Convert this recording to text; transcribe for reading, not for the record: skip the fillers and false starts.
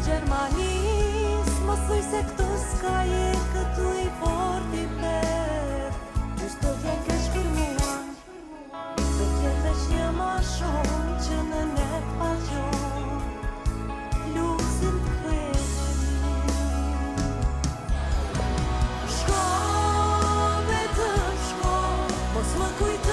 Gjermanis, mos thuj se këtu s'ka jetë, këtu i fort i pet. Gjysë do t'jen keq për mua, do t'jen veç një ma shumë që në net pa gjon, luksin t'kreqin. Shko, vetëm shko, mos më kujt